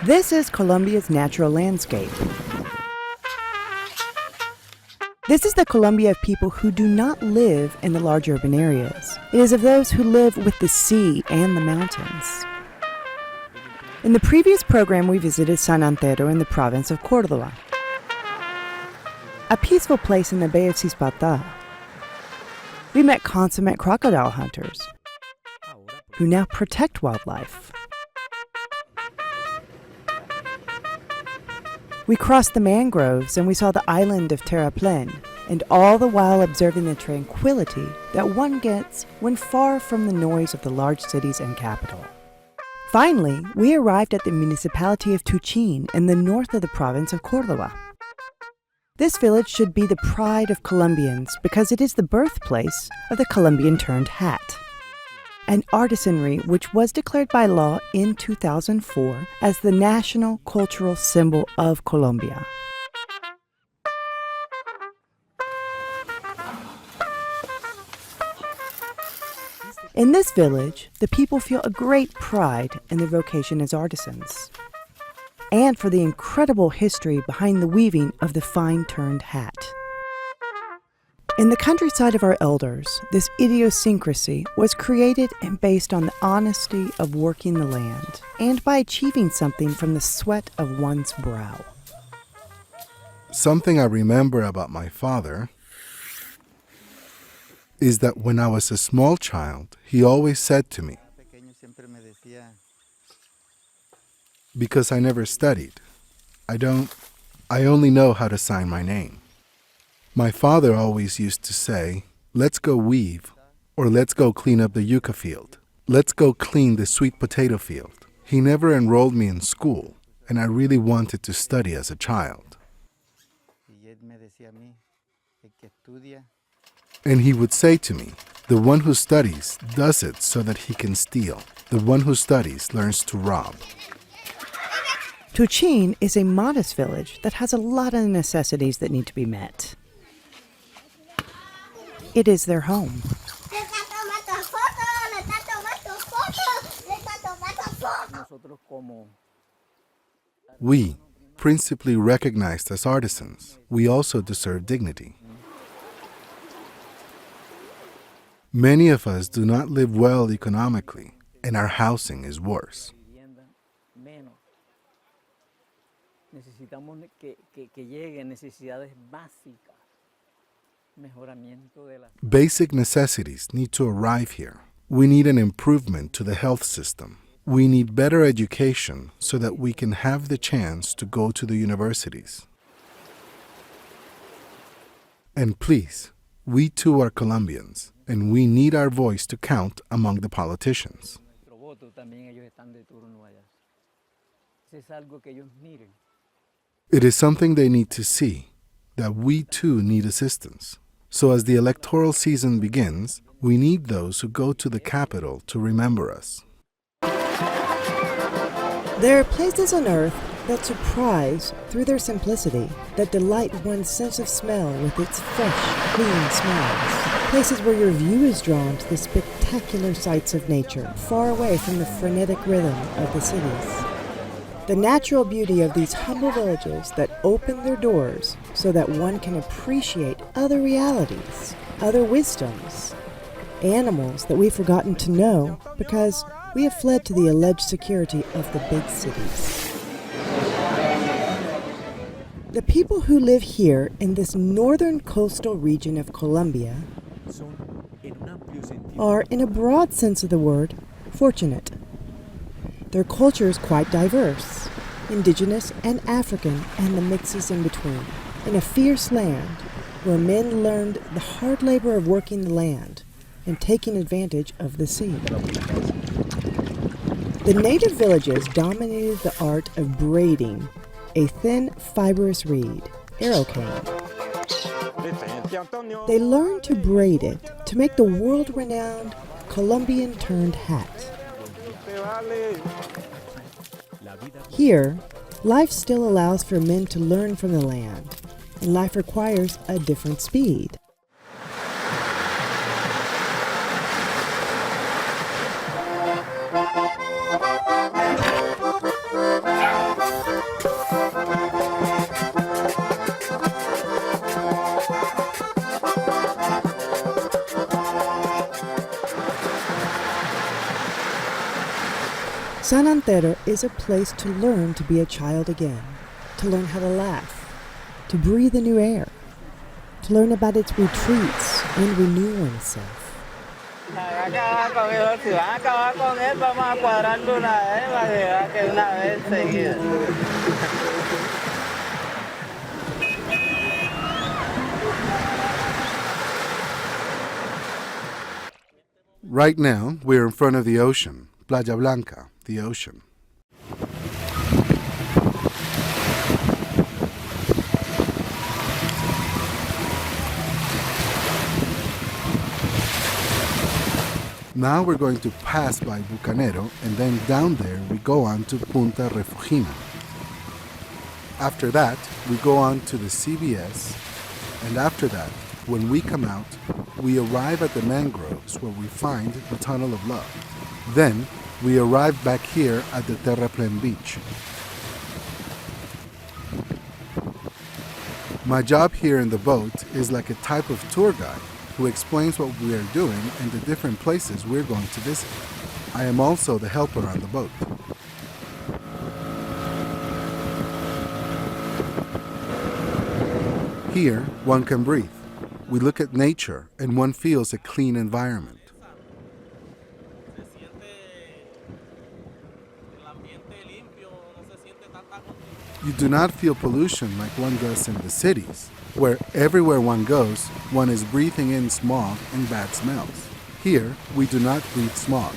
This is Colombia's natural landscape. This is the Colombia of people who do not live in the large urban areas. It is of those who live with the sea and the mountains. In the previous program, we visited San Antero in the province of Cordoba, a peaceful place in the Bay of Cispata. We met consummate crocodile hunters who now protect wildlife. We crossed the mangroves and we saw the island of Terraplén, and all the while observing the tranquility that one gets when far from the noise of the large cities and capital. Finally, we arrived at the municipality of Tuchin in the north of the province of Cordoba. This village should be the pride of Colombians because it is the birthplace of the Colombian turned hat, an artisanry which was declared by law in 2004 as the national cultural symbol of Colombia. In this village, the people feel a great pride in their vocation as artisans, and for the incredible history behind the weaving of the fine-turned hat. In the countryside of our elders, this idiosyncrasy was created and based on the honesty of working the land, and by achieving something from the sweat of one's brow. Something I remember about my father is that when I was a small child, he always said to me, because I never studied, I only know how to sign my name. My father always used to say, let's go weave, or let's go clean up the yucca field. Let's go clean the sweet potato field. He never enrolled me in school, and I really wanted to study as a child. And he would say to me, the one who studies does it so that he can steal. The one who studies learns to rob. Tuchin is a modest village that has a lot of necessities that need to be met. It is their home. We, principally recognized as artisans, we also deserve dignity. Many of us do not live well economically, and our housing is worse. Basic necessities need to arrive here. We need an improvement to the health system. We need better education so that we can have the chance to go to the universities. And please, we too are Colombians, and we need our voice to count among the politicians. It is something they need to see, that we too need assistance. So as the electoral season begins, we need those who go to the capital to remember us. There are places on earth that surprise through their simplicity, that delight one's sense of smell with its fresh, clean smells. Places where your view is drawn to the spectacular sights of nature, far away from the frenetic rhythm of the cities. The natural beauty of these humble villages that open their doors so that one can appreciate other realities, other wisdoms, animals that we've forgotten to know because we have fled to the alleged security of the big cities. The people who live here in this northern coastal region of Colombia are, in a broad sense of the word, fortunate. Their culture is quite diverse, indigenous and African, and the mixes in between. In a fierce land where men learned the hard labor of working the land and taking advantage of the sea. The native villages dominated the art of braiding a thin, fibrous reed, arrow cane. They learned to braid it to make the world-renowned Colombian turned hat. Here, life still allows for men to learn from the land, and life requires a different speed. San Antero is a place to learn to be a child again, to learn how to laugh, to breathe a new air, to learn about its retreats and renew oneself. Acá con el ciudad, acá con él, vamos a cuadrarlo una vez, para que una vez seguida. Right now, we're in front of the ocean, Playa Blanca, the ocean. Now we're going to pass by Bucanero, and then down there we go on to Punta Refugina. After that, we go on to the CBS, and after that, when we come out, we arrive at the mangroves where we find the Tunnel of Love. Then, we arrive back here at the Terraplén beach. My job here in the boat is like a type of tour guide who explains what we are doing and the different places we're going to visit. I am also the helper on the boat. Here, one can breathe. We look at nature and one feels a clean environment. You do not feel pollution like one does in the cities, where everywhere one goes, one is breathing in smog and bad smells. Here, we do not breathe smog.